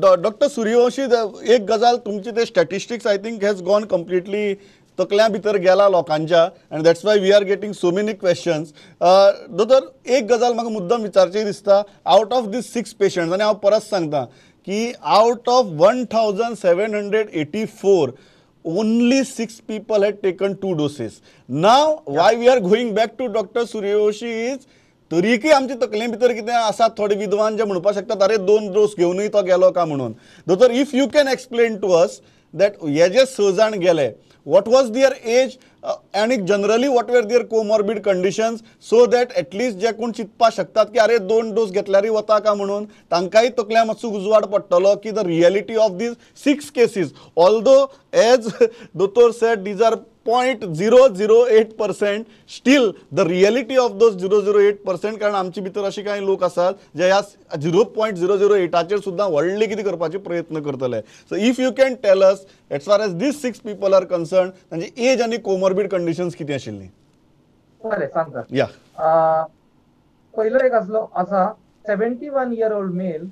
Dr. Suryavanshi, एक गजाल तुमची ते statistics I think has gone completely तकल्या भितर गेला लोकांच्या and that's why we are getting so many questions. दोतोर एक गजाल म्हाका मुद्दम विचारची दिसता. आउट ऑफ दीस 6 पेशंट्स आनी हांव परत सांगता की out of 1784 only 6 people had taken 2 doses. Now why we are going back to Dr. Suryavanshi is तरीकी आमची तकले भितर कितें आसा थोडे विद्वान जे म्हणपाक शकतात अरे 2 डोस घेवनूय तो गेलो का म्हणून. दोतोर if you can explain to us that हे जे 6 जाण गेले what was their age and generally what were their comorbid conditions so that at least जे कोण चिंतपा शकतात की अरे 2 डोस घेतल्यार वता का म्हणून तांकांय तकल्या मातसो उजवाड पडटलो की the reality of this 6 cases although as दोतोर said these are 0.008% still the reality of those 0.008% कारण आमचे भितर असे काही लोक असतात जे ह्या 0.008 सुद्धा व्हडले कितें करपाचे प्रयत्न करतले. So if you can tell us as far as this 6 people are concern तांची एज आनी कोमॉर्बिड कंडिशन्स कितें आशिल्ली. बरें सांगता. या पयलो एक आसा 71 year old male.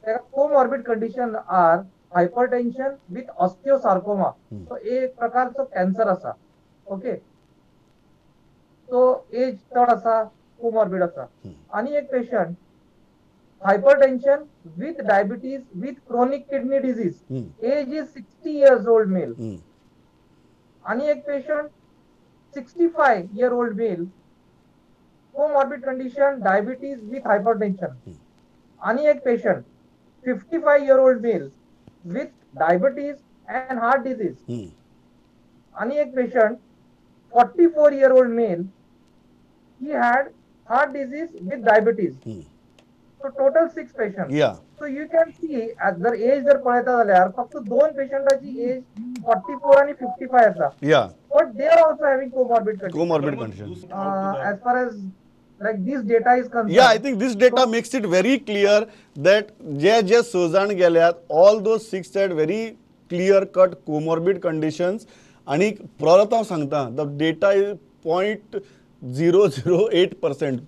तेका comorbid condition are hypertension with osteosarcoma. तो एक प्रकारचो कॅन्सर आसा. ओके, तो एज चड आसा, कोमॉर्बिड आसा. आणि एक patient hypertension with diabetes with chronic kidney disease, age is 60 years old male. आणि एक patient 65 year old male, comorbid condition diabetes with hypertension. आणि एक patient 55 year old male with diabetes and heart disease. आणि एक patient 44 year old male, he had heart disease with diabetes. So total 6 patients. Yeah. So you can see as जर age जर पळयता जाल्यार फक्त 2 पेशंटाची age 44 आणि 55 आसा. Yeah. But they are also having comorbid conditions. As far as like this data is concerned. Yeah, I think this data makes it very clear that जे 6 जाण गेल्यात all those 6 had very clear cut comorbid conditions आणि परत हांव सांगता the data is 0.008%.